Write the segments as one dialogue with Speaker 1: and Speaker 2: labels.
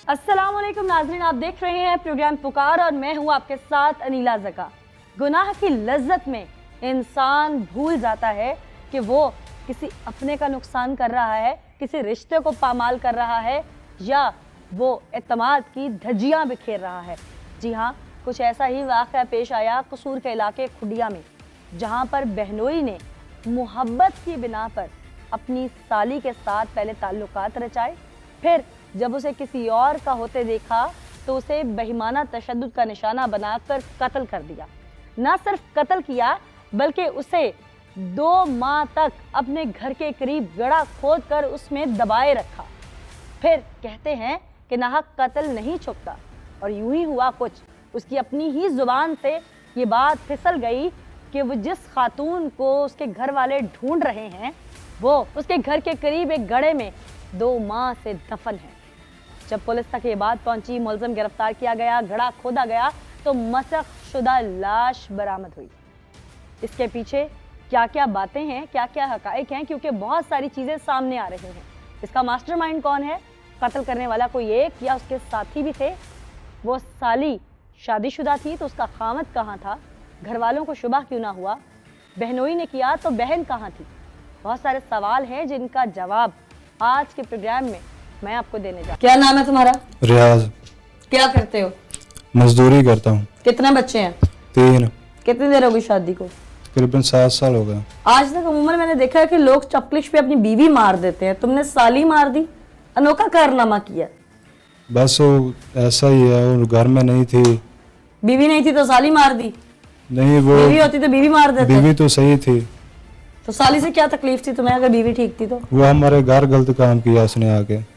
Speaker 1: अस्सलाम वालेकुम नाज़रीन, आप देख रहे हैं प्रोग्राम पुकार और मैं हूं आपके साथ अनीला ज़का। गुनाह की लज्जत में इंसान भूल जाता है कि वो किसी अपने का नुकसान कर रहा है, किसी रिश्ते को पामाल कर रहा है या वो एतमाद की धज्जियां बिखेर रहा है। जी हाँ, कुछ ऐसा ही वाक़या पेश आया कसूर के इलाके खुडिया में, जहाँ पर बहनोई ने मोहब्बत की बिना पर अपनी साली के साथ पहले ताल्लुकात रचाए, फिर जब उसे किसी और का होते देखा तो उसे बेईमाना तशद्दुद का निशाना बनाकर कत्ल कर दिया। न सिर्फ कत्ल किया बल्कि उसे 2 माह तक अपने घर के करीब गड़ा खोद कर उसमें दबाए रखा। फिर कहते हैं कि नाहक कत्ल नहीं छुपता, और यूं ही हुआ कुछ। उसकी अपनी ही जुबान से ये बात फिसल गई कि वो जिस खातून को उसके घर वाले ढूंढ रहे हैं वो उसके घर के करीब एक गड्ढे में 2 माह से दफन है। जब पुलिस तक ये बात पहुंची, मुलजिम गिरफ्तार किया गया, गड्ढा खोदा गया तो मसख शुदा लाश बरामद हुई। इसके पीछे क्या क्या बातें हैं, क्या क्या हकाइक हैं, क्योंकि बहुत सारी चीज़ें सामने आ रही हैं। इसका मास्टरमाइंड कौन है? कत्ल करने वाला कोई एक या उसके साथी भी थे? वो साली शादीशुदा थी तो उसका खामद कहाँ था? घर वालों को शुबा क्यों ना हुआ? बहनोई ने किया तो बहन कहाँ थी? बहुत सारे सवाल हैं जिनका जवाब आज के प्रोग्राम में मैं आपको देने जा। क्या नाम है तुम्हारा?
Speaker 2: रियाज।
Speaker 1: क्या करते हो?
Speaker 2: मजदूरी करता हूँ।
Speaker 1: कितने बच्चे हैं?
Speaker 2: 3।
Speaker 1: कितनी देर होगी शादी को?
Speaker 2: तकरीबन 7 साल हो गए।
Speaker 1: आज तक अमूमन मैंने देखा है कि लोग चपलिश पे अपनी बीवी मार देते हैं, तुमने साली मार दी, अनोखा कारनामा किया।
Speaker 2: बस वो ऐसा ही है, वो घर में नहीं थी।
Speaker 1: बीवी नहीं थी तो साली मार दी?
Speaker 2: नहीं, वो
Speaker 1: बीवी होती तो बीवी मार देते।
Speaker 2: बीवी तो सही थी।
Speaker 1: तो साली से क्या तकलीफ थी तुम्हें अगर बीवी ठीक थी तो?
Speaker 2: वो हमारे घर गलत काम किया उसने आके।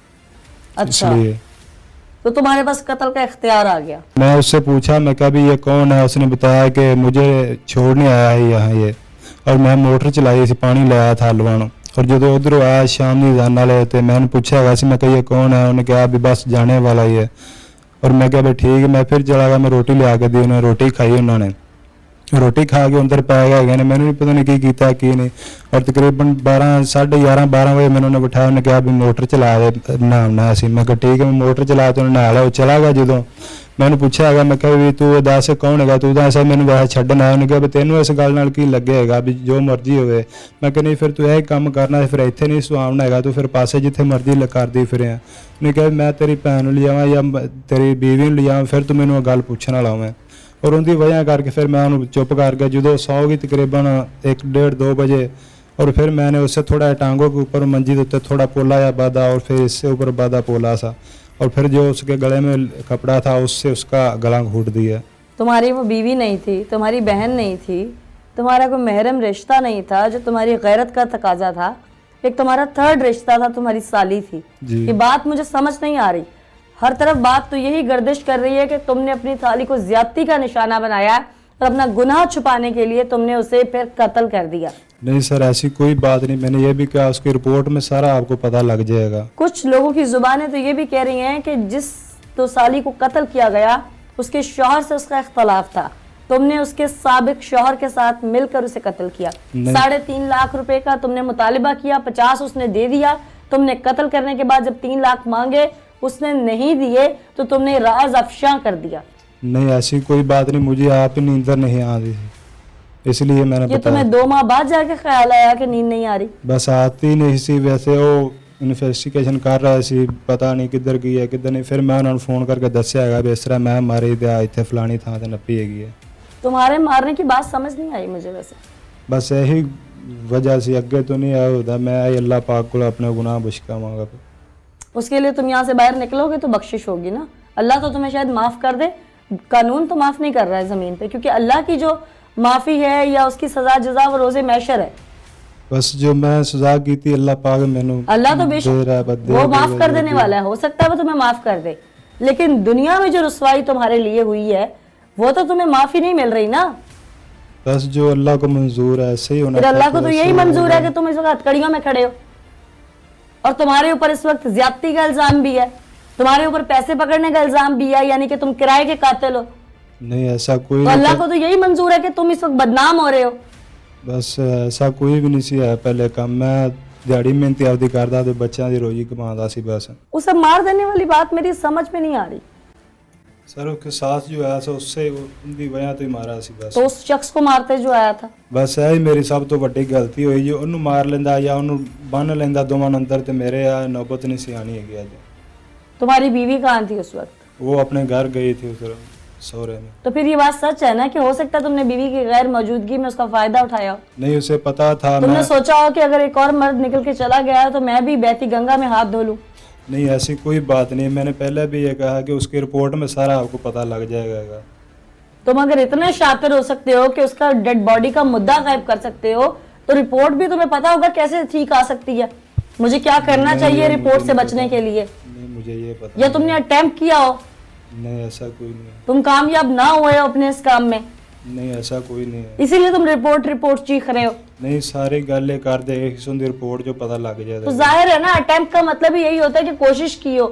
Speaker 1: अच्छा,
Speaker 2: इसलिए
Speaker 1: तो तुम्हारे पास कत्ल का इख्तियार आ गया।
Speaker 2: मैं उससे पूछा, मैं कहा भी ये कौन है? उसने बताया कि मुझे छोड़ने आया है यहाँ ये, और मैं मोटर चलाई सी, पानी लाया था हलवान, और जो उधर आया शाम की जाने वाले थे, मैंने पूछा वैसे, मैं कहा ये कौन है? उन्होंने कहा अभी बस जाने वाला ही है। और मैं कहा भाई ठीक है। मैं फिर चला गया, मैं रोटी ले आके दी, उन्होंने रोटी खाई, उन्होंने रोटी खा के अंदर पै गए, मैंने भी पता नहीं की किया की नहीं। और तकरीबन 12 साढ़े 11 12 बजे मैंने उन्हें बिठाया, उन्हें कहा भी मोटर चला दे नहाना सी। मैं कहा ठीक है, मैं मोटर चला तो नहा लिया। वो चला गया। जो मैंने पूछा है, मैं कहा भी तू दस कौन है? तू तो ऐसा मैंने वैसे छड्डन आया। उन्हें कहा तेनों इस गल नाल की लगेगा भी जो मर्जी होवे। मैं कहा नहीं, फिर तू यही काम करना, फिर इत्थे नहीं सुआवना है, तू फिर पासे जिथे मर्जी करदी फिरे। उन्हें कहा मैं तेरी भैन ले जावां या तेरी बीवी ले जावां, फिर तू मैनू गल पुछण वाला होवें। और उनकी वजह करके फिर मैं उन्होंने चुप कर गया। जो सौगी तकरीबन 1 1:30 2 बजे, और फिर मैंने उससे थोड़ा टांगों के ऊपर मंजी के ऊपर थोड़ा पोला या बांधा, और फिर इससे ऊपर बांधा पोला सा, और फिर जो उसके गले में कपड़ा था उससे उसका गला घूट दिया।
Speaker 1: तुम्हारी वो बीवी नहीं थी, तुम्हारी बहन नहीं थी, तुम्हारा कोई महरम रिश्ता नहीं था जो तुम्हारी गैरत का तकाजा था। एक तुम्हारा थर्ड रिश्ता था, तुम्हारी साली थी। ये बात मुझे समझ नहीं आ रही। हर तरफ बात तो यही गर्दिश कर रही है कि तुमने अपनी साली को ज्यादती का निशाना बनाया और अपना गुनाह छुपाने के लिए तुमने उसे फिर कत्ल कर दिया।
Speaker 2: नहीं सर, ऐसी कोई बात नहीं। मैंने ये भी कहा उसकी रिपोर्ट में सारा आपको पता लग जाएगा।
Speaker 1: कुछ लोगों की जुबानें तो ये भी कह रही हैं कि जिस तो साली को कत्ल किया गया उसके शौहर से उसका इख्तलाफ था, तुमने उसके साबिक शौहर के साथ मिलकर उसे कत्ल किया। 3.5 लाख रुपए का तुमने मुतालिबा किया, 50 उसने दे दिया। तुमने कत्ल करने के बाद जब 3 लाख मांगे उसने नहीं दिए तो तुमने राज अफशा कर दिया।
Speaker 2: नहीं, ऐसी कोई बात नहीं। मुझे आप ही नींद नहीं आ रही थी, इसलिए मैंने
Speaker 1: ये तुम्हें 2 माह बाद जाके ख्याल आया कि नींद नहीं आ रही?
Speaker 2: बस आती नहीं सी। वैसे वो इन्वेस्टिगेशन कर रहा सी, पता नहीं किधर गई है किधर नहीं। फिर मैं उन्होंने फोन करके दस्या है भी इस तरह मैं मारी दिया इतने फलानी थां ते नप्पी हैगी है।
Speaker 1: तुम्हारे मारने की बात समझ नहीं आई मुझे। वैसे
Speaker 2: बस यही वजह से अगे तो नहीं आया होता। मैं अल्लाह पाक को अपने गुनाह बुशका मांगा।
Speaker 1: उसके लिए तुम यहाँ से बाहर निकलोगे तो बख्शिश होगी ना। अल्लाह तो तुम्हें शायद माफ़ कर दे, कानून तो माफ़ नहीं कर रहा है ज़मीन पे, क्योंकि अल्लाह की जो माफ़ी है या उसकी सज़ा जज़ा वो रोज़े मैशर है।
Speaker 2: बस जो मैं सजा की थी अल्लाह पाक मैंने
Speaker 1: अल्लाह तो बेशक वो माफ़ कर देने वाला है। हो सकता है वो तुम्हें माफ़ कर दे, लेकिन दुनिया में जो रुसवाई तुम्हारे लिए हुई है वो तो तुम्हें माफ़ी नहीं मिल रही ना।
Speaker 2: बस जो अल्लाह को मंजूर है सही होना।
Speaker 1: फिर अल्लाह को तो यही मंजूर है कि तुम इस वक्त हथकड़ियों में खड़े हो और तुम्हारे ऊपर इस वक्त ज्यादती का इल्जाम भी है, तुम्हारे ऊपर पैसे पकड़ने का इल्जाम भी है, यानी कि तुम किराए के कातिल हो।
Speaker 2: नहीं, ऐसा कोई
Speaker 1: तो अल्लाह को तो यही मंजूर है कि तुम इस वक्त बदनाम हो रहे हो।
Speaker 2: बस ऐसा कोई भी नहीं सी है पहले का। मैं ਦਿਹਾੜੀ ਮਿਹਨਤੀ ਆਪਦੀ ਕਰਦਾ ਤੇ ਬੱਚਿਆਂ ਦੀ ਰੋਜੀ ਕਮਾਉਂਦਾ ਸੀ बस।
Speaker 1: उसे मार देने वाली बात मेरी समझ में नहीं आ रही।
Speaker 2: सर उसके साथ जो आया सो उससे उनकी वजह तो ही मारा सी बस।
Speaker 1: तो उस शख्स को मारते जो आया था,
Speaker 2: बस यही मेरी सब तो ਵੱਡੀ ਗਲਤੀ ਹੋਈ ਜੀ। ਉਹਨੂੰ ਮਾਰ ਲੈਂਦਾ ਜਾਂ ਉਹਨੂੰ ਬੰਨ ਲੈਂਦਾ ਦੋਵਾਂ ਨੂੰ ਅੰਦਰ, ਤੇ ਮੇਰੇ ਆ ਨੌਬਤ ਨਹੀਂ ਸੀ ਆਣੀ ਹੈਗੀ ਅੱਜ।
Speaker 1: तुम्हारी बीवी कहाँ थी उस वक्त?
Speaker 2: वो अपने घर गई थी उस सहुरे में।
Speaker 1: तो फिर ये बात सच है ना कि हो सकता है तुमने बीवी की गैर मौजूदगी में उसका फायदा उठाया हो?
Speaker 2: नहीं, उसे पता था।
Speaker 1: तुमने
Speaker 2: मैं
Speaker 1: सोचा हो कि अगर एक और मर्द निकल के चला गया है तो मैं भी बहती गंगा में हाथ धो लूं?
Speaker 2: नहीं, ऐसी कोई बात नहीं। मैंने पहले भी ये कहा कि उसकी रिपोर्ट में सारा आपको पता लग जाएगा।
Speaker 1: तुम अगर इतने शातिर हो सकते हो कि उसका डेड बॉडी का मुद्दा गायब कर सकते हो, तो रिपोर्ट भी तुम्हें पता होगा कैसे ठीक आ सकती है। मुझे क्या करना चाहिए रिपोर्ट से बचने के लिए?
Speaker 2: नहीं, मुझे ये पता
Speaker 1: या तुमने अटेम्प्ट किया हो?
Speaker 2: नहीं, ऐसा कोई नहीं है।
Speaker 1: तुम कामयाब ना हुए हो अपने इस काम में,
Speaker 2: नहीं, ऐसा कोई नहीं है।
Speaker 1: इसीलिए तुम रिपोर्ट चीख रहे हो।
Speaker 2: नहीं, सारी गल कर दे सुन रिपोर्ट जो पता लग
Speaker 1: तो
Speaker 2: जाए।
Speaker 1: जाहिर है ना, अटेम्प्ट का मतलब ही यही होता है कि कोशिश की हो,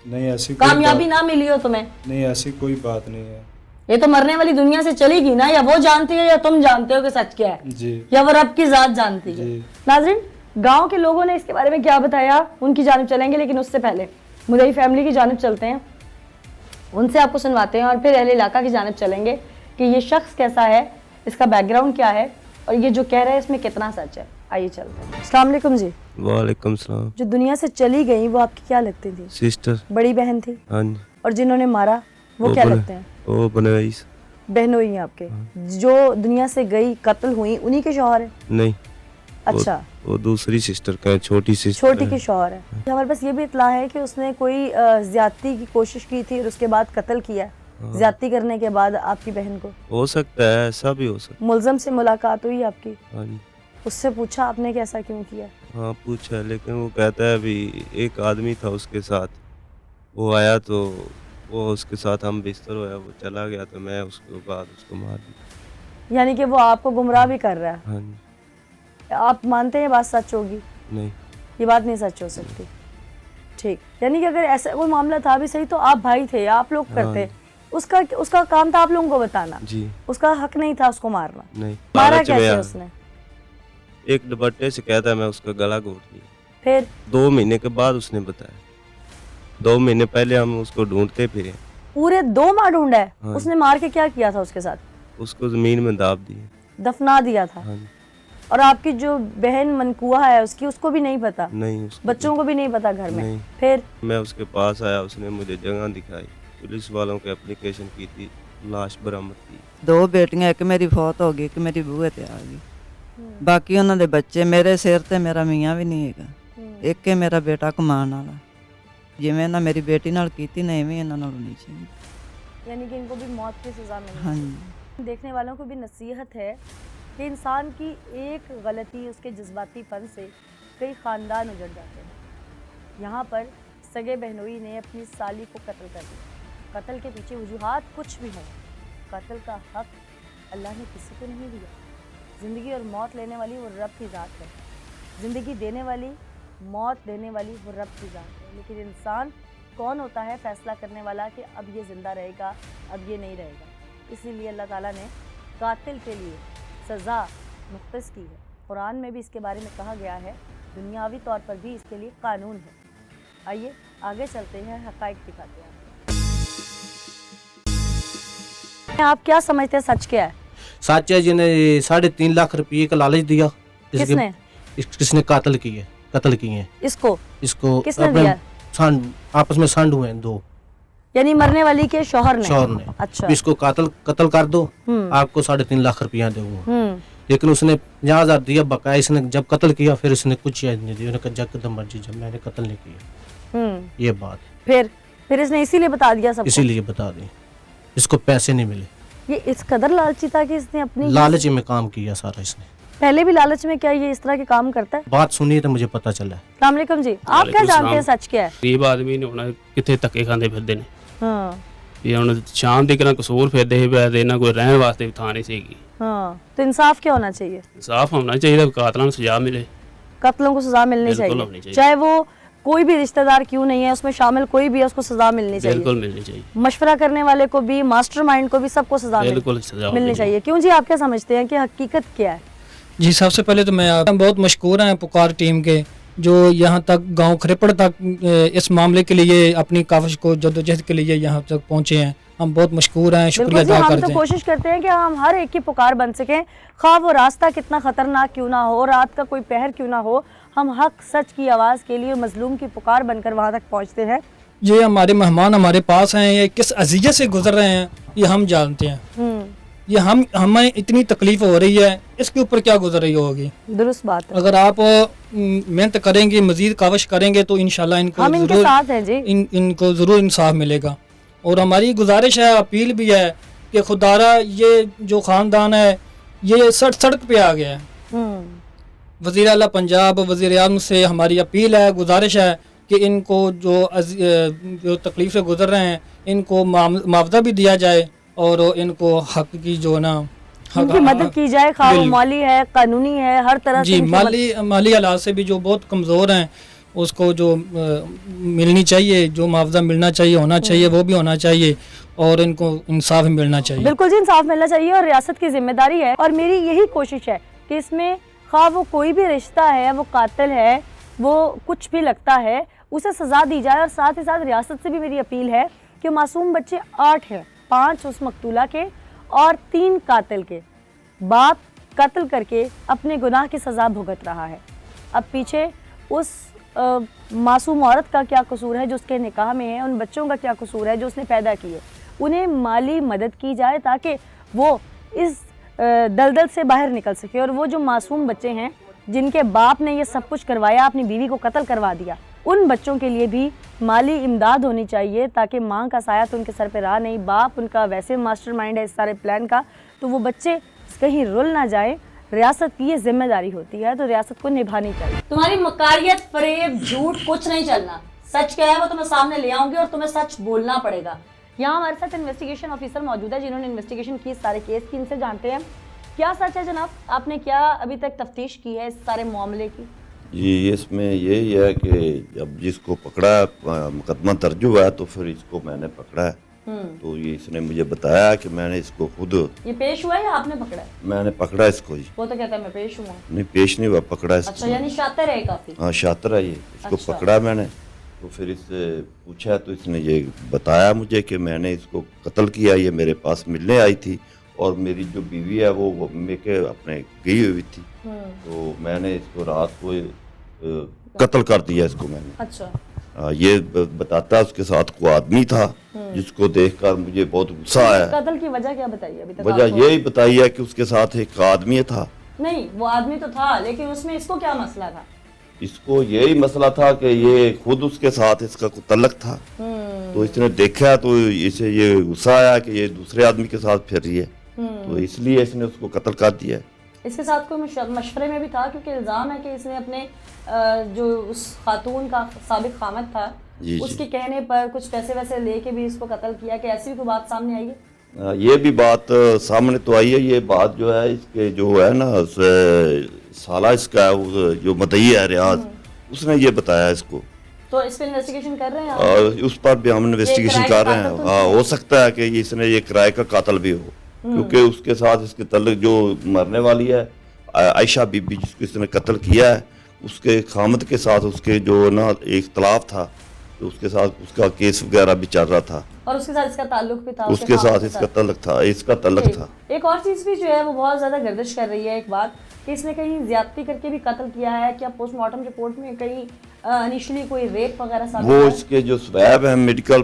Speaker 2: नहीं, ऐसी कोई
Speaker 1: कामयाबी
Speaker 2: बात-
Speaker 1: ना मिली हो तुम्हें।
Speaker 2: नहीं, ऐसी कोई बात नहीं है
Speaker 1: ये तो मरने वाली दुनिया से चली गई ना, या वो जानती है या तुम जानते हो कि सच क्या है,
Speaker 2: जी।
Speaker 1: या वो रब की जात जानती है।
Speaker 2: जी।
Speaker 1: नाज़रीन, गांव के लोगों ने इसके बारे में क्या बताया उनकी जानिब चलेंगे, लेकिन उससे पहले मुदई फैमिली की जानिब चलते हैं, उनसे आपको सुनवाते हैं और फिर अहले इलाका की जानिब चलेंगे कि ये शख्स कैसा है, इसका बैकग्राउंड क्या है और ये जो कह रहा है इसमें कितना सच है। आइए चलते हैं। अस्सलाम वालेकुम जी।
Speaker 3: वालेकुम सलाम।
Speaker 1: जो दुनिया से चली गई वो आपकी क्या लगती थी?
Speaker 3: सिस्टर।
Speaker 1: बड़ी बहन थी।
Speaker 3: हाँ जी।
Speaker 1: और जिन्होंने मारा वो क्या लगते हैं?
Speaker 3: वो बनवाई।
Speaker 1: बहनों ही हैं आपके। जो दुनिया से गई, कत्ल हुई, उन्हीं के शौहर है?
Speaker 3: नहीं।
Speaker 1: अच्छा,
Speaker 3: वो दूसरी सिस्टर का है, छोटी सिस्टर।
Speaker 1: छोटी की शौहर है। हमारे पास ये भी इत्तला है कि उसने कोई ज्यादती की कोशिश की थी और उसके बाद कत्ल किया। ज्यादती करने के बाद आपकी बहन को।
Speaker 3: हो सकता है, ऐसा भी हो सकता
Speaker 1: मुलजम से मुलाकात हुई आपकी?
Speaker 3: है। हाँ जी।
Speaker 1: उससे पूछा आपने कि ऐसा क्यों किया?
Speaker 3: हाँ पूछा, लेकिन वो कहता है अभी एक आदमी था उसके साथ, वो आया तो वो उसके साथ हम बिस्तर होया, वो चला गया तो मैं उसके बाद उसको मार दिया।
Speaker 1: यानी कि वो आपको गुमराह भी कर रहा है।
Speaker 3: हाँ जी।
Speaker 1: आप मानते हैं ये बात सच होगी?
Speaker 3: नहीं।
Speaker 1: ये बात नहीं सच हो सकती। ठीक, यानी कि अगर ऐसा कोई मामला था भी सही तो आप भाई थे, आप लोग करते। उसका काम था आप लोगों को बताना।
Speaker 3: जी।
Speaker 1: उसका हक नहीं था उसको मारना।
Speaker 3: नहीं।
Speaker 1: मारा
Speaker 3: लालच में
Speaker 1: कैसे
Speaker 3: आ-
Speaker 1: उसने?
Speaker 3: एक दुपट्टे से कहता है मैं उसका गला घोट दिया।
Speaker 1: फिर
Speaker 3: 2 महीने के बाद उसने बताया। 2 महीने पहले हम उसको ढूंढते फिरे।
Speaker 1: पूरे 2 माह ढूंढा है।
Speaker 3: हाँ।
Speaker 1: उसने मार के क्या किया था उसके साथ?
Speaker 3: उसको जमीन में दाब दिए।
Speaker 1: दफना दिया था।
Speaker 3: हाँ जी।
Speaker 1: और आपकी जो बहन मनकुआ है उसकी, उसको भी नहीं पता?
Speaker 3: नहीं, उसको
Speaker 1: बच्चों को भी नहीं पता घर में?
Speaker 3: नहीं।
Speaker 1: फिर
Speaker 3: मैं उसके पास आया, उसने मुझे जगह दिखाई, पुलिस वालों के एप्लीकेशन की थी, लाश बरामद की।
Speaker 4: 2 बेटियां, एक मेरी फौत हो गई, एक मेरी बूहे ते आ गई। बाकी ਉਹਨਾਂ ਦੇ ਬੱਚੇ ਮੇਰੇ ਸਿਰ ਤੇ ਮੇਰਾ ਮੀਆਂ ਵੀ ਨਹੀਂ ਹੈਗਾ। ਇੱਕ ਹੀ ਮੇਰਾ ਬੇਟਾ ਕਮਾਉਣ ਵਾਲਾ। ਜਿਵੇਂ ਇਹਨਾਂ ਮੇਰੀ ਬੇਟੀ ਨਾਲ ਕੀਤੀ ਨਾ ਐਵੇਂ ਇਹਨਾਂ ਨਾਲ ਹੋਣੀ ਚਾਹੀਦੀ।
Speaker 1: यानी कि इनको भी मौत की सजा मिलनी
Speaker 4: हाँ
Speaker 1: चाहिए। देखने वालों को भी नसीहत है कि इंसान की एक गलती, उसके जज्बातीपन से कई ख़ानदान उजड़ जाते हैं। यहाँ पर सगे बहनोई ने अपनी साली को कत्ल कर दिया। कत्ल के पीछे वजूहात कुछ भी हों, कत्ल का हक अल्लाह ने किसी को नहीं दिया। ज़िंदगी और मौत लेने वाली वो रब की ज़ात है। ज़िंदगी देने वाली, मौत देने वाली वो रब की ज़ात है। लेकिन इंसान कौन होता है फैसला करने वाला कि अब ये ज़िंदा रहेगा, अब ये नहीं रहेगा। इसीलिए अल्लाह ताला ने कातिल के लिए सज़ा मुख्तस की है। कुरान में भी इसके बारे में कहा गया है, दुनियावी तौर पर भी इसके लिए कानून है। आइए आगे चलते हैं, हक़ाइक़ दिखाते हैं। आप क्या समझते हैं सच क्या है?
Speaker 5: सच है, जिन्हें 3.5 लाख रुपये का लालच दिया।
Speaker 1: किसने?
Speaker 5: किसने कत्ल किए
Speaker 1: इसको
Speaker 5: इसको
Speaker 1: किसने
Speaker 5: अपने
Speaker 1: दिया?
Speaker 5: आपस में संड हुए 2
Speaker 1: यानी मरने वाली के शौहर ने?
Speaker 5: शौहर ने।
Speaker 1: अच्छा।
Speaker 5: इसको कत्ल कर दो, आपको 3.5 लाख रुपया दूंगा। लेकिन उसने 50,000 दिया बकाया। इसने जब कत्ल किया फिर इसने कुछ याद नहीं दिया। उन्होंने कहा जब मर्जी, जब मैंने कत्ल नहीं किया। ये बात
Speaker 1: फिर इसने इसीलिए बता दिया सबको?
Speaker 5: इसीलिए बता दी। इसको पैसे नहीं मिले।
Speaker 1: ये इस कदर लालची था कि इसने अपनी
Speaker 5: लालच में काम किया सारा इसने।
Speaker 1: पहले भी लालच में क्या ये इस तरह के काम करता है?
Speaker 5: बात सुनिए तो मुझे पता चला।
Speaker 1: अस्सलाम वालेकुम जी, आप क्या जानते हैं सच क्या है?
Speaker 6: ਗਰੀਬ ਆਦਮੀ ਨੇ ਹੁਣ ਕਿੱਥੇ ਧੱਕੇ ਖਾਂਦੇ ਫਿਰਦੇ ਨੇ।
Speaker 1: हाँ
Speaker 6: ਇਹ ਹੁਣ ਸ਼ਾਮ ਦੀ ਕਿਹਨਾਂ ਕਸੂਰ ਫਿਰਦੇ ਸੀ ਪਏ ਤੇ ਇਹਨਾਂ ਕੋਈ ਰਹਿਣ ਵਾਸਤੇ ਵੀ ਥਾਂ ਨਹੀਂ ਸੀਗੀ।
Speaker 1: हाँ, तो इंसाफ क्या होना चाहिए?
Speaker 6: ਇਨਸਾਫ ਹੋਣਾ ਚਾਹੀਦਾ, ਕਾਤਲਾਂ ਨੂੰ ਸਜ਼ਾ ਮਿਲੇ।
Speaker 1: कत्लों को सजा मिलनी
Speaker 6: बिल्कुल होनी
Speaker 1: चाहिए,
Speaker 6: चाहिए।
Speaker 1: चाहे वो कोई भी रिश्तेदार क्यों नहीं है, उसमें शामिल कोई भी है, उसको सजा मिलनी चाहिए।
Speaker 6: बिल्कुल मिलनी चाहिए।
Speaker 1: मशवरा करने वाले को भी, मास्टरमाइंड को भी, सबको सजा
Speaker 6: बिल्कुल सजा
Speaker 1: मिलनी चाहिए। क्यों जी, आप क्या समझते हैं कि हकीकत क्या है?
Speaker 7: जी, सबसे पहले तो मैं आप बहुत मशकूर हैं पुकार टीम के, जो यहाँ तक गांव खरेपड़ तक इस मामले के लिए अपनी काविश को जद्दोजहद के लिए यहाँ तक पहुँचे हैं। हम बहुत मशकूर हैं, शुक्रिया
Speaker 1: बिल्कुल जी,
Speaker 7: अदा
Speaker 1: हम
Speaker 7: करते
Speaker 1: तो
Speaker 7: हैं।
Speaker 1: कोशिश करते हैं कि हम हर एक की पुकार बन सकें, खा वो रास्ता कितना खतरनाक क्यों ना हो, रात का कोई पहर क्यों ना हो, हम हक सच की आवाज़ के लिए मजलूम की पुकार बनकर वहाँ तक पहुँचते हैं।
Speaker 7: ये हमारे मेहमान हमारे पास हैं, ये किस अज़ियत से गुजर रहे हैं ये हम जानते हैं। ये हमें इतनी तकलीफ हो रही है, इसके ऊपर क्या गुजर रही होगी।
Speaker 1: दुरुस्त बात है,
Speaker 7: अगर आप मेहनत करेंगे, मजीद काविश करेंगे तो इंशाल्लाह इनको
Speaker 1: हम इनके
Speaker 7: ज़रूर
Speaker 1: साथ हैं जी।
Speaker 7: इनको ज़रूर इंसाफ मिलेगा। और हमारी गुजारिश है, अपील भी है कि खुदारा ये जो ख़ानदान है ये सड़क पे आ गया है। वज़ीर आला पंजाब, वज़ीर आज़म से हमारी अपील है, गुजारिश है कि इनको जो तकलीफ से गुजर रहे हैं इनको मुआवजा भी दिया जाए और इनको हक की जो ना
Speaker 1: उनकी मदद की जाए, खा वो माली है, कानूनी है, हर तरह से
Speaker 7: जी,
Speaker 1: इनकी
Speaker 7: माली हालात से भी जो बहुत कमज़ोर हैं उसको जो मिलनी चाहिए, जो मुआवजा मिलना चाहिए होना चाहिए वो भी होना चाहिए और इनको इंसाफ मिलना चाहिए।
Speaker 1: बिल्कुल जी, इंसाफ मिलना चाहिए और रियासत की जिम्मेदारी है। और मेरी यही कोशिश है कि इसमें खा वो कोई भी रिश्ता है, वो कातिल है, वो कुछ भी लगता है, उसे सज़ा दी जाए। और साथ ही साथ रियासत से भी मेरी अपील है कि मासूम बच्चे 8 हैं, 5 उस मकतूला के और 3 कातिल के। बाप कत्ल करके अपने गुनाह की सज़ा भुगत रहा है। अब पीछे उस मासूम औरत का क्या कसूर है जो उसके निकाह में है, उन बच्चों का क्या कसूर है जो उसने पैदा किए। उन्हें माली मदद की जाए ताकि वो इस दलदल से बाहर निकल सके। और वो जो मासूम बच्चे हैं जिनके बाप ने ये सब कुछ करवाया, अपनी बीवी को कत्ल करवा दिया, उन बच्चों के लिए भी माली इमदाद होनी चाहिए ताकि माँ का साया तो उनके सर पे रहा नहीं, बाप उनका वैसे मास्टरमाइंड है इस सारे प्लान का, तो वो बच्चे कहीं रुल ना जाए। रियासत की ये जिम्मेदारी होती है तो रियासत को निभानी चाहिए। तुम्हारी मकारियत, फरेब, झूठ कुछ नहीं चलना। सच क्या है वो तुम्हें सामने ले आऊंगी और तुम्हें सच बोलना पड़ेगा। यहाँ हमारे साथ इन्वेस्टिगेशन ऑफिसर मौजूद है जिन्होंने इन्वेस्टिगेशन की इस सारे केस की। इनसे जानते हैं क्या सच है जनाब, आपने क्या अभी तक तफ्तीश की है इस सारे मामले की।
Speaker 8: जी, इसमें यही है कि जब जिसको पकड़ा, मुकदमा दर्ज हुआ है तो फिर इसको मैंने पकड़ा है। तो ये इसने मुझे बताया कि मैंने इसको खुद,
Speaker 1: ये पेश हुआ है या आपने पकड़ा है?
Speaker 8: मैंने पकड़ा इसको जी।
Speaker 1: वो तो कहता है मैं पेश हुआ।
Speaker 8: नहीं, पेश नहीं हुआ, पकड़ा इसको।
Speaker 1: अच्छा, यानी शातिर है काफी।
Speaker 8: हाँ, शातिर है ये। इसको
Speaker 1: अच्छा।
Speaker 8: पकड़ा मैंने, तो फिर इससे पूछा तो इसने ये बताया मुझे कि मैंने इसको कत्ल किया। ये मेरे पास मिलने आई थी और मेरी जो बीवी है वो मेके अपने गई हुई थी, तो मैंने इसको रात को कत्ल कर दिया इसको मैंने।
Speaker 1: अच्छा,
Speaker 8: ये बताता है उसके साथ कोई आदमी था जिसको देखकर मुझे बहुत गुस्सा आया।
Speaker 1: कत्ल की वजह क्या बताई अभी तक
Speaker 8: वजह
Speaker 1: आपको?
Speaker 8: यही बताई है कि उसके साथ एक आदमी था।
Speaker 1: नहीं, वो आदमी तो था लेकिन उसमें इसको क्या मसला था?
Speaker 8: इसको यही मसला था कि ये खुद उसके साथ इसका कोई तल्लक था, तो इसने देखा तो इसे ये गुस्सा आया कि ये दूसरे आदमी के साथ फिर रही है, तो इसलिए इसने उसको कत्ल कर दिया है।
Speaker 1: इसके साथ कोई मशवरे में भी था क्योंकि इल्ज़ाम है कि इसने अपने जो उस खातून का साबिक खामद था
Speaker 8: जी,
Speaker 1: उसके कहने पर कुछ पैसे वैसे लेके भी इसको कत्ल किया, कि ऐसी भी कोई बात सामने आई है?
Speaker 8: ये भी बात सामने तो आई है। ये बात जो है इसके जो है ना साला इसका जो मदई है रियाज, उसने ये बताया इसको।
Speaker 1: तो इस पर इन्वेस्टिगेशन कर रहे हैं आप?
Speaker 8: और उस पर भी हम इन्वेस्टिगेशन कर रहे हैं। हाँ, हो सकता है कि इसने ये किराए का कातिल भी हो, क्योंकि उसके साथ इसके तल्लुक जो मरने वाली है आयशा बीबी जिसको इसने कत्ल किया है, उसके खामद के साथ उसके जो ना एक इख्तलाफ था, तो उसके साथ उसका केस वगैरह भी चल रहा था
Speaker 1: और उसके साथ इसका ताल्लुक भी था,
Speaker 8: उसके साथ इसका तल्लक था, इसका तल्लक था।
Speaker 1: एक और चीज़ भी जो है वो बहुत ज़्यादा गर्दिश कर रही है, एक बात कि इसने कहीं ज्यादती करके भी कत्ल किया है क्या? पोस्टमार्टम रिपोर्ट में कहीं इनिशियली कोई रेप वगैरह साबित
Speaker 8: वो
Speaker 1: हुआ है?
Speaker 8: इसके जो स्वैब है मेडिकल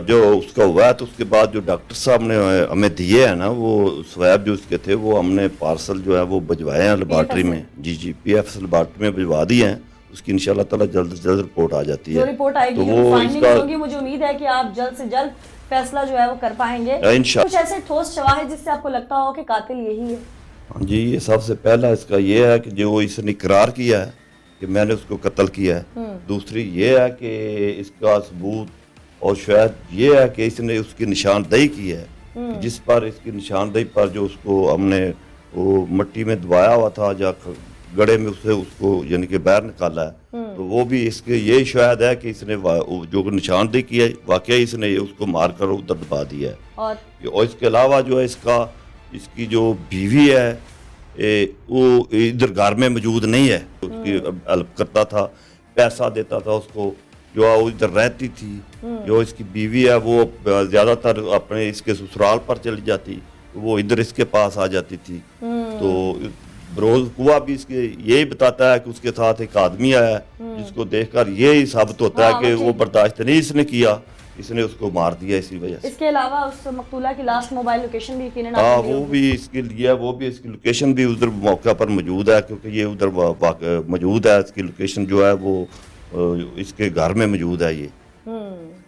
Speaker 8: जो उसका हुआ है, तो उसके बाद जो डॉक्टर साहब ने हमें दिए हैं ना, वो स्वैब जो उसके थे वो हमने पार्सल जो है वो भिजवाए हैं लेबॉर्ट्री में। जी, PFS लेबॉर्ट्री में भिजवा दिए हैं। उसकी इंशाल्लाह ताला जल्द से जल्द रिपोर्ट आ जाती है।
Speaker 1: जो रिपोर्ट आएगी,
Speaker 8: तो
Speaker 1: जो
Speaker 8: वो
Speaker 1: फाइंडिंग
Speaker 8: इसका
Speaker 1: होगी, मुझे उम्मीद है कि आप जल्द से जल्द फैसला जो है वो कर पाएंगे। कुछ ऐसे ठोस शवाहिद जिससे आपको लगता हो कि कातिल यही है?
Speaker 8: हाँ जी, ये सबसे पहला इसका ये है कि जो इसने इकरार किया है कि मैंने उसको कत्ल किया है। दूसरी ये है कि इसका सबूत, और शायद ये है कि इसने उसकी निशानदेही की है, जिस पर इसकी निशानदेही पर जो उसको हमने वो मिट्टी में दबाया हुआ था या गड़े में उसको यानी कि बाहर निकाला है, तो वो भी इसके यही शायद है कि इसने जो निशानदेही की है वाकई इसने उसको मार कर उधर दबा दिया है। और इसके अलावा जो है इसकी जो बीवी है वो इधर घर में मौजूद नहीं है, उसकी हेल्प करता था, पैसा देता था उसको, जो वो इधर रहती थी, जो इसकी बीवी है वो ज़्यादातर अपने इसके ससुराल पर चली जाती, वो इधर इसके पास आ जाती थी। तो बरोज हुआ भी इसके यही बताता है कि उसके साथ एक आदमी आया जिसको देखकर यही साबित होता है कि वो बर्दाश्त नहीं इसने किया, इसने उसको मार दिया इसी वजह से।
Speaker 1: इसके अलावा उस मकतूला की लास्ट मोबाइल लोकेशन भी यकीनन
Speaker 8: हाँ,
Speaker 1: आपने ली
Speaker 8: वो
Speaker 1: होगी।
Speaker 8: भी इसके लिए है, वो भी इसकी लोकेशन भी उधर मौका पर मौजूद है, क्योंकि ये उधर मौजूद है, इसकी लोकेशन जो है वो इसके घर में मौजूद है।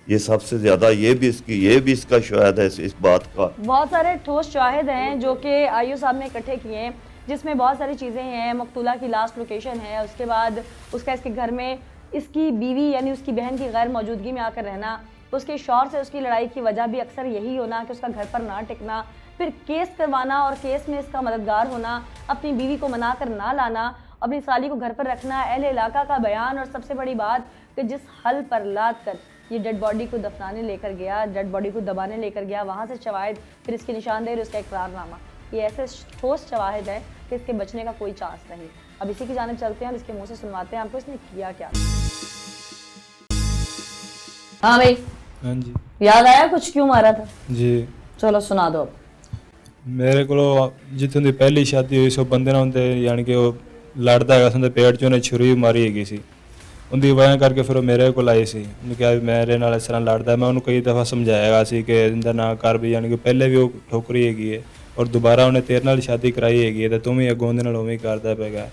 Speaker 8: ये सबसे ज्यादा ये भी इसका शायद है इस बात का।
Speaker 1: बहुत सारे ठोस शाहिद हैं जो कि आईओ साहब ने इकट्ठे किए हैं, जिसमें बहुत सारी चीज़ें हैं। मकतूला की लास्ट लोकेशन है, उसके बाद उसका इसके घर में इसकी बीवी यानी उसकी बहन की गैर मौजूदगी में आकर रहना, उसके शौहर से उसकी लड़ाई की वजह भी अक्सर यही होना कि उसका घर पर ना टिकना, फिर केस करवाना और केस में इसका मददगार होना, अपनी बीवी को मना कर ना लाना, अपनी साली को घर पर रखना, अहले इलाका का बयान, और सबसे बड़ी बात कि जिस हल पर लाद कर ये डेड बॉडी को दफनाने लेकर गया, डेड बॉडी को दबाने लेकर गया, वहाँ से शवाहिद, फिर इसकी निशानदेही और इसका इकरारनामा, ये ऐसे ठोस शवाहिद है कि इसके बचने का कोई चांस नहीं। अब इसी की जानिब चलते हैं और इसके मुंह से सुनवाते हैं आपको इसने किया क्या। हाँ भाई,
Speaker 2: हाँ जी
Speaker 1: याद आया कुछ क्यों मारा था?
Speaker 2: जी,
Speaker 1: चलो सुना दो अब।
Speaker 2: मेरे को जितों ਦੀ ਪਹਿਲੀ ਸ਼ਾਦੀ ਹੋਈ ਸੋ ਬੰਦੇ ਨਾਲ ਹੁੰਦੇ ਯਾਨੀ ਕਿ ਉਹ ਲੜਦਾ ਹੈਗਾ ਸੀ, ਉਹਦੇ ਪੇਟ 'ਚ ਉਹਨੇ ਛੁਰੀ ਮਾਰੀ ਹੈਗੀ ਸੀ, ਉਹਦੀ ਵਜ੍ਹਾ ਕਰਕੇ ਫਿਰ ਉਹ ਮੇਰੇ ਕੋਲ ਆਈ ਸੀ। ਉਹਨੇ ਕਿਹਾ ਵੀ ਮੇਰੇ ਨਾਲ ਇਸ ਤਰ੍ਹਾਂ ਲੜਦਾ। ਮੈਂ ਉਹਨੂੰ ਕਈ ਦਫਾ ਸਮਝਾਇਆ ਸੀ ਕਿ ਇਹਦਾ ਨਾ ਕਰ ਵੀ, ਯਾਨੀ ਕਿ ਪਹਿਲੇ ਵੀ ਉਹ ਠੋਕਰੀ ਹੈਗੀ ਹੈ ਔਰ ਦੁਬਾਰਾ ਉਹਨੇ ਤੇਰੇ ਨਾਲ ਸ਼ਾਦੀ ਕਰਾਈ ਹੈਗੀ ਹੈ ਤੇ ਤੂੰ ਵੀ ਅੱਗੋਂ ਉਹਦੇ ਨਾਲ ਉਵੇਂ ਹੀ ਕਰਦਾ ਪਏਗਾ।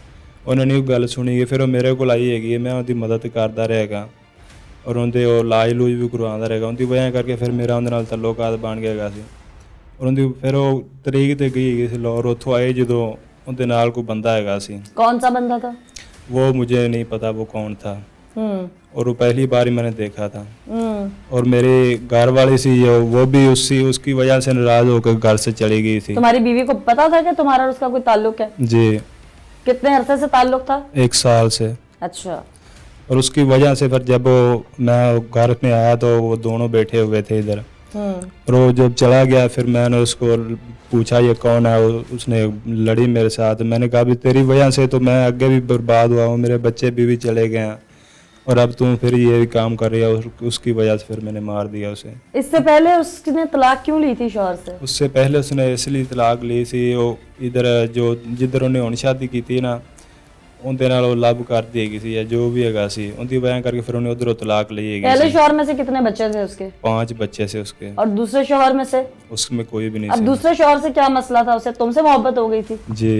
Speaker 2: ਉਹਨੇ ਨਹੀਂ ਉਹ ਗੱਲ ਸੁਣੀ, ਫਿਰ ਉਹ ਮੇਰੇ ਕੋਲ ਆਈ ਹੈਗੀ ਹੈ, ਮੈਂ ਉਹਦੀ ਮਦਦ ਕਰਦਾ ਰਹੇਗਾ ਔਰ ਉਹਦੇ ਉਹ ਇਲਾਜ ਲੂਜ ਵੀ ਕਰਵਾਉਂਦਾ ਰਹੇਗਾ। ਉਹਦੀ ਵਜ੍ਹਾ ਕਰਕੇ ਫਿਰ ਮੇਰਾ ਉਹਦੇ ਨਾਲ ਤਾਲੁਕਾਤ ਬਣ ਗਿਆ ਹੈਗਾ ਸੀ। ਉਹਦੀ ਫਿਰ ਉਹ ਤਰੀਕ ਤੇ ਗਈ ਹੈਗੀ ਸੀ ਲਾਹੌਰ, ਉੱਥੋਂ ਆਏ ਜਦੋਂ ਉਹਦੇ ਨਾਲ ਕੋਈ ਬੰਦਾ ਹੈਗਾ ਸੀ।
Speaker 1: कौन सा बंदा था?
Speaker 2: वो मुझे नहीं पता वो कौन था, और वो पहली बार ही मैंने देखा था। और मेरे घर वाली सी वो भी उसकी वजह से नाराज होकर घर से चली गई थी।
Speaker 1: तुम्हारी बीवी को पता था कि तुम्हारा और उसका कोई ताल्लुक है?
Speaker 2: जी,
Speaker 1: कितने अरसे से ताल्लुक था?
Speaker 2: 1 साल से।
Speaker 1: अच्छा।
Speaker 2: और उसकी वजह से फिर जब मैं घर में आया तो वो दोनों बैठे हुए थे इधर, और वो जब चला गया फिर मैंने उसको पूछा ये कौन है, उसने लड़ी मेरे साथ। मैंने कहा भी तेरी वजह से तो मैं आगे भी बर्बाद हुआ हूँ, मेरे बच्चे भी चले गए हैं और अब तुम फिर ये भी काम कर रही है, उसकी वजह से फिर मैंने मार दिया उसे।
Speaker 1: इससे पहले उसने तलाक क्यों ली थी शौहर से?
Speaker 2: उससे पहले उसने इसलिए तलाक ली थी, वो इधर जो जिधर उन्हें हुण शादी की थी ना, उनके नाल वो लव कर दी गई थी या जो भी हैगा सी, उनकी वजह करके फिर उन्हें उधरों तलाक ली गई।
Speaker 1: पहले शौहर में से कितने बच्चे थे उसके?
Speaker 2: 5 बच्चे से उसके,
Speaker 1: और दूसरे शौहर में से?
Speaker 2: उसमें कोई भी नहीं
Speaker 1: अब
Speaker 2: था।
Speaker 1: दूसरे शौहर से क्या मसला था? उसे तुमसे मोहब्बत हो गई थी
Speaker 2: जी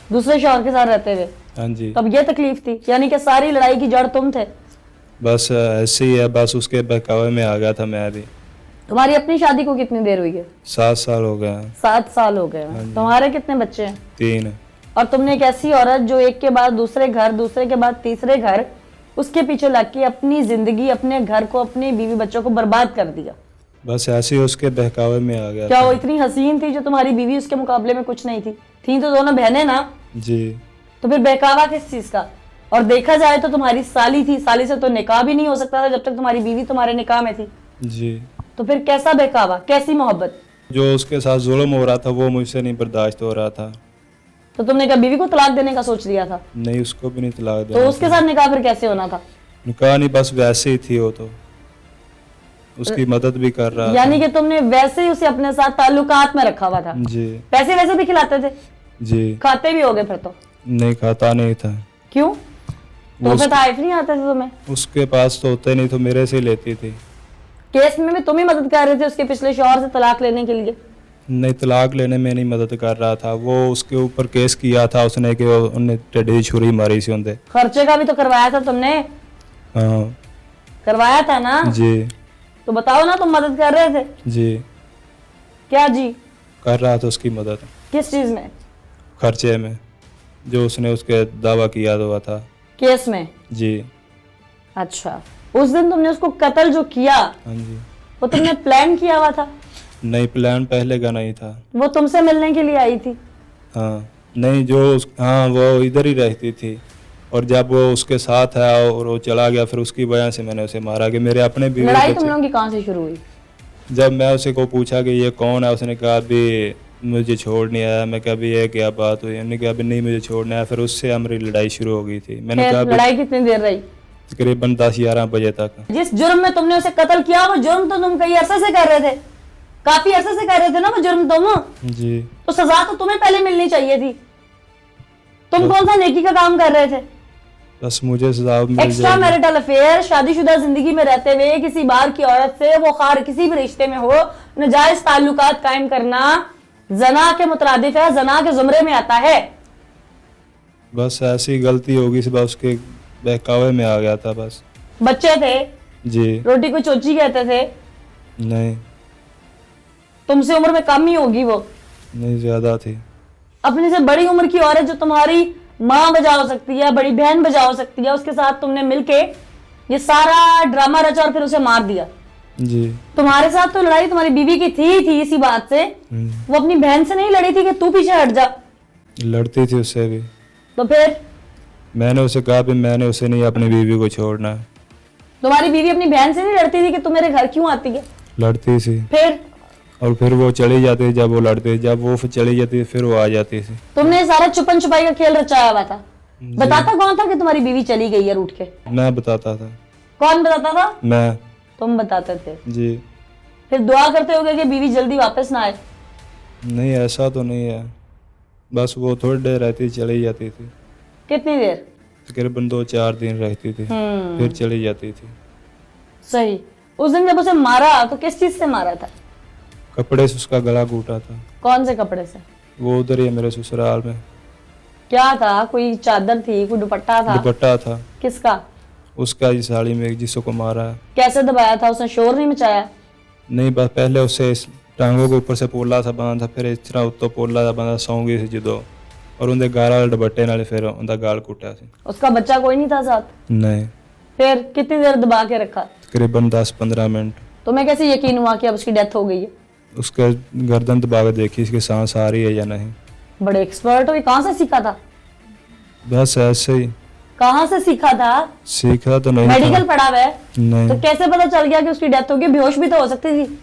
Speaker 1: दूसरे शौहर के साथ रहते हुए?
Speaker 2: हाँ जी,
Speaker 1: तब ये तकलीफ थी, यानी कि सारी लड़ाई की जड़ तुम थे?
Speaker 2: बस ऐसे ही है, बस उसके बहकावे में आ गया था मैं भी।
Speaker 1: तुम्हारी अपनी शादी को कितनी देर हुई है?
Speaker 2: 7 साल हो गए हैं।
Speaker 1: 7 साल हो गए हैं। तुम्हारे कितने बच्चे हैं?
Speaker 2: 3।
Speaker 1: और तुमने एक ऐसी औरत जो एक के बाद दूसरे घर, दूसरे के बाद तीसरे घर, उसके पीछे लग के अपनी जिंदगी, अपने घर को, अपने बीवी बच्चों को बर्बाद कर दिया।
Speaker 2: बस ऐसे ही उसके बहकावे में आ गया
Speaker 1: क्या
Speaker 2: था।
Speaker 1: वो इतनी हसीन थी जो तुम्हारी बीवी उसके मुकाबले में कुछ नहीं थी? थी तो दोनों बहनें ना,
Speaker 2: जी,
Speaker 1: तो फिर बहकावा किस चीज का? और देखा जाए तो तुम्हारी साली थी, साली से तो निकाह भी नहीं हो सकता था जब तक तुम्हारी बीवी तुम्हारे निकाह में थी,
Speaker 2: जी।
Speaker 1: तो फिर कैसा बहकावा, कैसी मोहब्बत?
Speaker 2: जो उसके साथ जुल्म हो रहा था वो मुझसे नहीं बर्दाश्त हो रहा था।
Speaker 1: तो तुमने क्या बीवी को तलाक देने का सोच लिया था?
Speaker 2: नहीं, उसको भी नहीं तलाक
Speaker 1: तो
Speaker 2: देना
Speaker 1: उसके साथ निकाह फिर कैसे होना था?
Speaker 2: निकाह नहीं, बस वैसे ही थी वो, तो उसकी मदद भी कर रहा
Speaker 1: यानी कि तुमने वैसे ही उसे अपने साथ ताल्लुकात में रखा हुआ था?
Speaker 2: था। जी
Speaker 1: पैसे वैसे भी खिलाते थे?
Speaker 2: जी।
Speaker 1: खाते भी होगे फिर तो?
Speaker 2: नहीं, खाता नहीं था।
Speaker 1: क्यों? तो फिर ताइफ नहीं आते थे तुम्हें?
Speaker 2: उसके पास तो होते नहीं, तो मेरे से लेती थी।
Speaker 1: केस में भी तुम ही मदद कर रहे थे उसके पिछले शौहर से तलाक लेने के लिए?
Speaker 2: नहीं, तलाक लेने में नहीं मदद कर रहा था वो, उसके ऊपर केस किया था उसने कि उन्हें टेढ़ी छुरी मारी सी उनसे।
Speaker 1: खर्चे का भी तो करवाया था तुमने?
Speaker 2: हाँ
Speaker 1: करवाया था ना?
Speaker 2: जी
Speaker 1: तो बताओ ना, तुम मदद कर रहे थे?
Speaker 2: जी,
Speaker 1: क्या जी?
Speaker 2: कर रहा था उसकी मदद,
Speaker 1: किस चीज में?
Speaker 2: खर्चे में, जो उसने उसके दावा किया हुआ था
Speaker 1: केस में?
Speaker 2: जी।
Speaker 1: अच्छा, उस दिन तुमने उसको कत्ल जो किया,
Speaker 2: हाँ जी।
Speaker 1: वो तुमने प्लान किया हुआ था?
Speaker 2: नहीं, प्लान पहले का नहीं था।
Speaker 1: वो तुमसे मिलने के लिए आई थी?
Speaker 2: हाँ नहीं, हाँ वो इधर ही रहती थी, और जब वो उसके साथ है और वो चला गया फिर उसकी वजह से मैंने उसे मारा कि मेरे अपने बीवी
Speaker 1: लड़ाई तुम
Speaker 2: बच्चे।
Speaker 1: लोगों की कहाँ से शुरू हुई?
Speaker 2: जब मैं उसे को पूछा कि ये कौन है, उसने कहा भी मुझे छोड़ नहीं आया। मैं कहा भी ये क्या बात हुई? उन्होंने कहा भी नहीं मुझे छोड़ना है। फिर उससे हमारी लड़ाई शुरू हो गई थी। मैंने
Speaker 1: फिर
Speaker 2: कहा भी
Speaker 1: लड़ाई कितनी देर रही?
Speaker 2: तकरीबन 10-11 बजे तक।
Speaker 1: जिस जुर्म में तुमने उसे कत्ल किया वो जुर्म तो तुम कई अरसे से कर रहे थे, काफी अरसे से कर रहे थे ना वो जुर्म तुम,
Speaker 2: जी
Speaker 1: तो सजा तो तुम्हें पहले मिलनी चाहिए थी। तुम कौन सा नेकी का काम कर रहे थे?
Speaker 2: बस मुझे सजा मिल
Speaker 1: एक्स्ट्रा
Speaker 2: जाएगी।
Speaker 1: मैरिटल अफेयर, शादीशुदा जिंदगी में रहते हुए किसी बाहर की औरत से, वो खार किसी भी रिश्ते में हो, नाजायज ताल्लुकात कायम करना जना के मुतरादिफ है, जना के जुमरे में आता है।
Speaker 2: बस ऐसी गलती होगी, सिर्फ उसके बहकावे में आ गया था बस।
Speaker 1: बच्चे थे,
Speaker 2: जी
Speaker 1: रोटी को चोची कहते थे,
Speaker 2: नहीं
Speaker 1: तुमसे उम्र में कम ही होगी वो,
Speaker 2: नहीं ज़्यादा थी।
Speaker 1: अपने से बड़ी उम्र की औरत जो तुम्हारी माँ बजा हो सकती है, बड़ी बहन बजा हो सकती है, उसके साथ तुमने मिलके ये सारा ड्रामा रचा और फिर उसे मार दिया।
Speaker 2: जी
Speaker 1: तुम्हारे साथ तो लड़ाई तुम्हारी बीवी की थी इसी बात से, वो अपनी बहन से नहीं लड़ी थी कि तू पीछे हट जा?
Speaker 2: लड़ती थी उससे भी।
Speaker 1: तो फिर
Speaker 2: मैंने उसे कहा भी मैंने उसे नहीं अपनी बीवी को छोड़ना है।
Speaker 1: तुम्हारी बीवी अपनी बहन से नहीं लड़ती थी कि तू मेरे घर क्यों आती है?
Speaker 2: लड़ती थी
Speaker 1: फिर
Speaker 2: और फिर वो चली जाती थी। जब वो लड़ती, जब वो फिर चली जाती फिर वो आ जाती थी।
Speaker 1: तुमने सारा छुपन छुपाई का खेल रचाया हुआ था। बताता कौन था कि तुम्हारी बीवी चली गई है रूठ के?
Speaker 2: मैं बताता था।
Speaker 1: कौन बताता था?
Speaker 2: मैं।
Speaker 1: तुम बताते थे।
Speaker 2: जी
Speaker 1: फिर दुआ करते होगे कि बीवी जल्दी वापस ना आए।
Speaker 2: नहीं ऐसा तो नहीं है, बस वो थोड़ी देर रहती चली जाती थी।
Speaker 1: कितनी देर?
Speaker 2: तकरीबन 2-4 दिन रहती थी फिर चली जाती थी।
Speaker 1: सही। उस दिन जब उसे मारा तो किस चीज से मारा था?
Speaker 2: कपड़े से उसका गला घूटा था।
Speaker 1: कौन से कपड़े से?
Speaker 2: वो उधर ही है मेरे ससुराल में।
Speaker 1: क्या था? कोई चादर थी, कोई दुपट्टा था?
Speaker 2: दुपट्टा था
Speaker 1: किसका?
Speaker 2: उसका, इस साड़ी में जिसको मारा है।
Speaker 1: कैसे दबाया था? उसने शोर नहीं मचाया?
Speaker 2: नहीं, बस पहले उसे इस टांगों के ऊपर से पोला सा बना था, फिर इस तरह उत्तो पोला सा बना सौंगी सी जो और उनके गाल वाले दुपट्टे नाल फिर उनका गाल कुटा सी।
Speaker 1: उसका बच्चा कोई नहीं था साथ?
Speaker 2: नहीं।
Speaker 1: फिर कितनी देर दबा के रखा?
Speaker 2: तकरीबन 10-15 मिनट।
Speaker 1: तुम्हें कैसे यकीन हुआ कि अब उसकी डेथ हो गई है?
Speaker 2: उसके गर्दन दबा के देखी इसकी सांस आ रही है या नहीं।
Speaker 1: बड़े एक्सपर्ट हो, ये कहाँ से सीखा था?
Speaker 2: बस ऐसे ही।
Speaker 1: कहाँ से सीखा था?
Speaker 2: सीखा तो नहीं
Speaker 1: मेडिकल
Speaker 2: था।
Speaker 1: पढ़ा हुआ है?
Speaker 2: नहीं।
Speaker 1: तो कैसे पता चल गया कि उसकी डेथ हो गई? बेहोश भी तो हो सकती थी।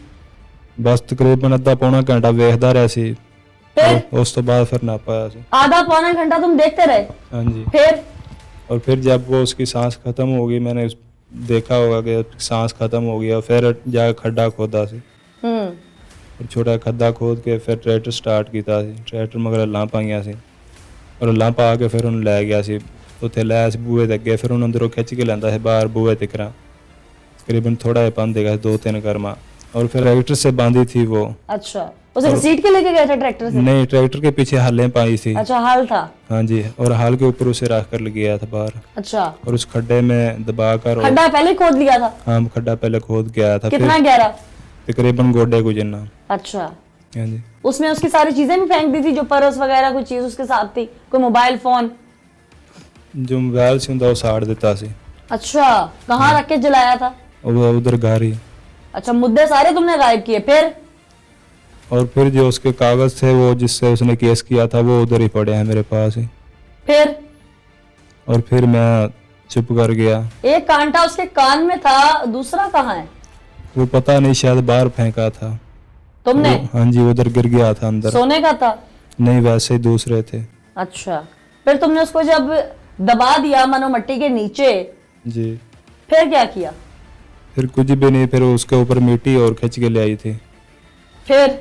Speaker 2: बस तकरीबन आधा पौना घंटा वेखदा रहा सी,
Speaker 1: फिर
Speaker 2: उस तो बाद फिर ना पाया सी।
Speaker 1: आधा पौना घंटा तुम देखते रहे?
Speaker 2: हाँ जी।
Speaker 1: फिर
Speaker 2: और फिर जब वो उसकी सांस खत्म हो गई, मैंने देखा होगा कि सांस खत्म हो गई, और फिर जाके खड्डा खोदा सी और छोटा खड्डा खोद के फिर ट्रैक्टर स्टार्ट किया सी। ट्रैक्टर मगर लांप आईਆਂ ਸੀ और लांप आ के फिर ਉਹਨੂੰ ਲੈ ਗਿਆ ਸੀ ਉੱਥੇ ਲੈ ਸੀ ਬੂਹੇ ਦੇ ਅੱਗੇ, ਫਿਰ ਉਹਨੂੰ ਅੰਦਰੋਂ ਖਿੱਚ ਕੇ ਲੈਂਦਾ ਸੀ ਬਾਹਰ ਬੂਹੇ ਤੱਕ। तकरीबन थोड़ा है पान देगा 2-3 कर्मा, और फिर ट्रैक्टर से बांधी थी वो।
Speaker 1: अच्छा, उसे घसीट के लेके गए थे ट्रैक्टर से?
Speaker 2: नहीं, ट्रैक्टर के पीछे हालें पाई थी।
Speaker 1: अच्छा, हाल था।
Speaker 2: हाँ जी, और हाल के ऊपर उसे रख कर गया था बाहर।
Speaker 1: अच्छा,
Speaker 2: और उस खड्डे में दबा कर।
Speaker 1: खड्डा पहले खोद लिया था?
Speaker 2: हाँ, खड्डा पहले खोद गया था।
Speaker 1: कितना गहरा?
Speaker 2: तकरीबन गोडे को जितना।
Speaker 1: अच्छा।
Speaker 2: हाँ जी।
Speaker 1: उसमें उसकी सारी चीजें भी फेंक दी थी, जो पर्स वगैरह कोई चीज उसके साथ थी, कोई मोबाइल फोन?
Speaker 2: जो मोबाइल से वो साड़ देता सी।
Speaker 1: अच्छा, कहाँ रख के जलाया था?
Speaker 2: उधर घर ही।
Speaker 1: अच्छा, मुद्दे सारे तुमने गायब किए। फिर?
Speaker 2: और फिर जो उसके कागज थे वो जिससे उसने केस किया था वो उधर ही पड़े हैं मेरे पास ही।
Speaker 1: फिर?
Speaker 2: और फिर मैं चुप कर गया।
Speaker 1: एक कांटा उसके कान में था, दूसरा कहाँ है?
Speaker 2: वो पता नहीं, शायद बाहर फेंका था।
Speaker 1: तुमने?
Speaker 2: हाँ जी, उधर गिर गया था अंदर।
Speaker 1: सोने का था?
Speaker 2: नहीं, वैसे ही दूसरे थे।
Speaker 1: अच्छा, फिर तुमने उसको जब दबा दिया मनो मट्टी के नीचे,
Speaker 2: जी,
Speaker 1: फिर क्या किया?
Speaker 2: फिर कुछ भी नहीं, फिर उसके ऊपर मिट्टी और खींच के ले आई थी।
Speaker 1: फिर?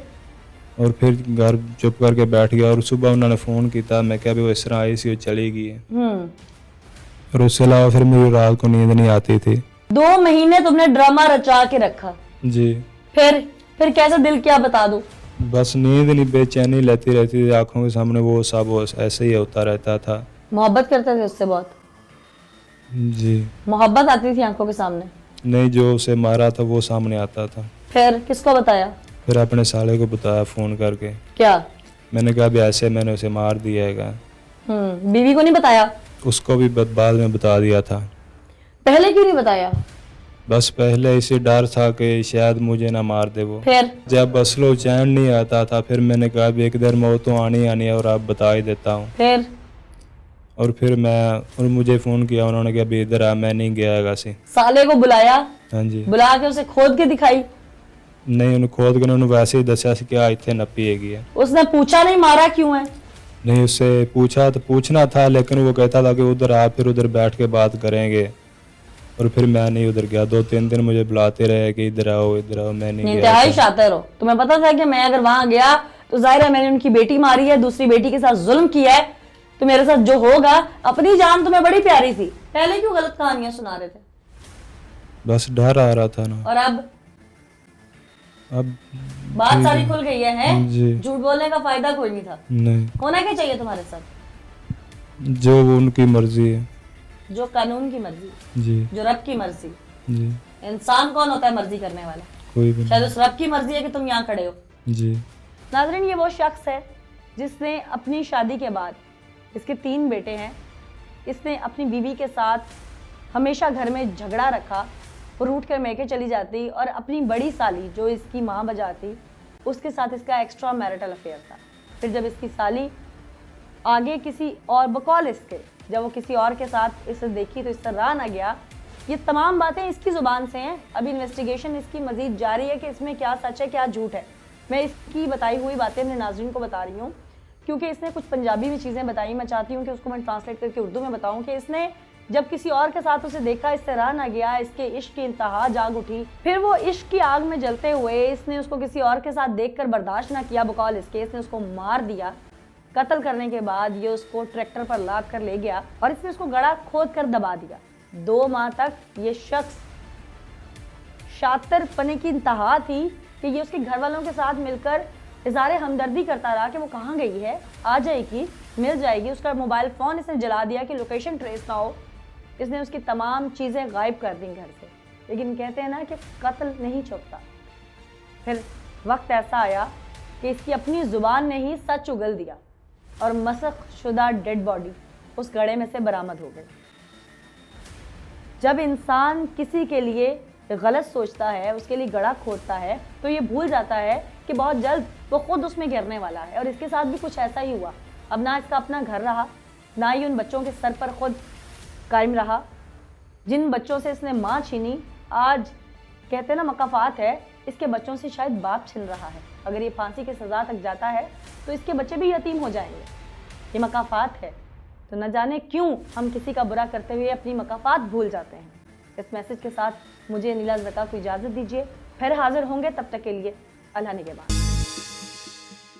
Speaker 2: और फिर घर चुप करके बैठ गया, और सुबह उन्होंने फोन किया, मैं क्या भी वो इस तरह आई सी, वो चली गई है। और उसके अलावा फिर मेरी रात को नींद नहीं आती थी।
Speaker 1: 2 महीने तुमने ड्रामा रचा के रखा।
Speaker 2: जी।
Speaker 1: फिर कैसे दिल क्या बता दूं?
Speaker 2: बस नींद नहीं, बेचैनी लेती रहती थी आंखों के सामने, वो सब वो ऐसे ही होता रहता था।
Speaker 1: मोहब्बत करते थे उससे बहुत?
Speaker 2: जी।
Speaker 1: मोहब्बत आती थी आंखों के सामने?
Speaker 2: नहीं, जो उसे मारा था वो सामने आता था।
Speaker 1: फिर किसको बताया?
Speaker 2: फिर अपने साले को बताया फोन करके।
Speaker 1: क्या?
Speaker 2: मैंने कहा भी ऐसे मैंने उसे मार दिया है।
Speaker 1: बीवी को नहीं बताया?
Speaker 2: उसको भी बाद में बता दिया था।
Speaker 1: पहले क्यों नहीं बताया?
Speaker 2: बस पहले इसे डर था कि शायद मुझे ना मार दे वो।
Speaker 1: फिर?
Speaker 2: जब असलो चैन नहीं आता था, फिर मैंने कहा भी एक देर मौत तो आनी आनी है और आप बता ही देता हूँ।
Speaker 1: फिर?
Speaker 2: और फिर मुझे फोन किया, उन्होंने कहा भी इधर आ, मैं नहीं गया सी।
Speaker 1: साले को बुलाया?
Speaker 2: हाँ जी।
Speaker 1: बुला के उसे खोद के दिखाई?
Speaker 2: नहीं उन्हें खोद के उन्होंने वैसे ही दसिया कि आ इतने नप्पी हैगी है।
Speaker 1: उसने पूछा नहीं मारा क्यों है?
Speaker 2: नहीं उससे पूछा तो पूछना था, लेकिन वो कहता था कि उधर आ, फिर उधर बैठ के बात करेंगे। और फिर मैं नहीं उधर गया। 2-3 दिन मुझे बुलाते रहे कि इधर आओ इधर आओ, मैं नहीं गया।
Speaker 1: इंतहाई शातिर हो। तुम्हें पता था कि मैं अगर वहां गया तो जाहिर है मैंने उनकी बेटी मारी है, दूसरी बेटी के साथ जुल्म किया है, तो मेरे साथ जो होगा, अपनी जान तुम्हें बड़ी प्यारी थी, पहले क्यों गलत कहानियां सुना रहे थे?
Speaker 2: बस डर आ रहा था ना।
Speaker 1: और अब बात सारी खुल गई है?
Speaker 2: जी।
Speaker 1: झूठ बोलने का फायदा कोई नहीं था।
Speaker 2: नहीं,
Speaker 1: होना क्या चाहिए तुम्हारे साथ?
Speaker 2: जो उनकी मर्जी है।
Speaker 1: जो कानून की मर्जी,
Speaker 2: जी
Speaker 1: जो रब की मर्जी।
Speaker 2: जी।
Speaker 1: इंसान कौन होता है मर्जी करने वाला?
Speaker 2: कोई भी
Speaker 1: शायद उस रब की मर्जी है कि तुम यहाँ खड़े हो।
Speaker 2: नहीं। जी।
Speaker 1: नाज़रीन, ये वो शख्स है जिसने अपनी शादी के बाद, इसके 3 बेटे हैं, इसने अपनी बीवी के साथ हमेशा घर में झगड़ा रखा, वो रूठ कर मैके चली जाती और अपनी बड़ी साली जो इसकी माँ बजाती, उसके साथ इसका एक्स्ट्रा मैरिटल अफेयर था। फिर जब इसकी साली आगे किसी और बकौल इसके, जब वो किसी और के साथ इसे देखी तो इससे रहा ना गया। ये तमाम बातें इसकी ज़ुबान से हैं। अभी इन्वेस्टिगेशन इसकी मज़ीद जारी है कि इसमें क्या सच है क्या झूठ है। मैं इसकी बताई हुई बातें अपने नाज़रीन को बता रही हूँ क्योंकि इसने कुछ पंजाबी में चीज़ें बताई। मैं चाहती हूँ कि उसको मैं ट्रांसलेट करके उर्दू में बताऊँ कि इसने जब किसी और के साथ उसे देखा, इससे रहा ना गया, इसके इश्क की इंतहा जाग उठी। फिर वो इश्क की आग में जलते हुए इसने उसको किसी और के साथ देखकर बर्दाश्त ना किया, बकौल इसके इसने उसको मार दिया। कत्ल करने के बाद ये उसको ट्रैक्टर पर लाद कर ले गया और इसने उसको गड़ा खोद कर दबा दिया। 2 माह तक ये शख्स शातिर पने की इंतहा थी कि ये उसके घर वालों के साथ मिलकर इज़हारे हमदर्दी करता रहा कि वो कहाँ गई है, आ जाएगी, मिल जाएगी। उसका मोबाइल फ़ोन इसने जला दिया कि लोकेशन ट्रेस ना हो। इसने उसकी तमाम चीज़ें गायब कर दी घर से। लेकिन कहते हैं ना कि कत्ल नहीं छुपता। फिर वक्त ऐसा आया कि इसकी अपनी ज़ुबान ने ही सच उगल दिया और मसख शुदा डेड बॉडी उस गड्ढे में से बरामद हो गई। जब इंसान किसी के लिए गलत सोचता है, उसके लिए गड्ढा खोदता है, तो ये भूल जाता है कि बहुत जल्द वो खुद उसमें गिरने वाला है। और इसके साथ भी कुछ ऐसा ही हुआ। अब ना इसका अपना घर रहा, ना ही उन बच्चों के सर पर खुद कायम रहा जिन बच्चों से इसने माँ छीनी। आज कहते हैं ना मकाफात है, इसके बच्चों से शायद बाप छिन रहा है। अगर ये फांसी की सज़ा तक जाता है तो इसके बच्चे भी यतीम हो जाएंगे। ये मकाफात है। तो न जाने क्यों हम किसी का बुरा करते हुए अपनी मकाफात भूल जाते हैं। इस मैसेज के साथ मुझे अनीला ज़का को इजाज़त दीजिए। फिर हाजिर होंगे, तब तक के लिए अल्लाह निगहबान।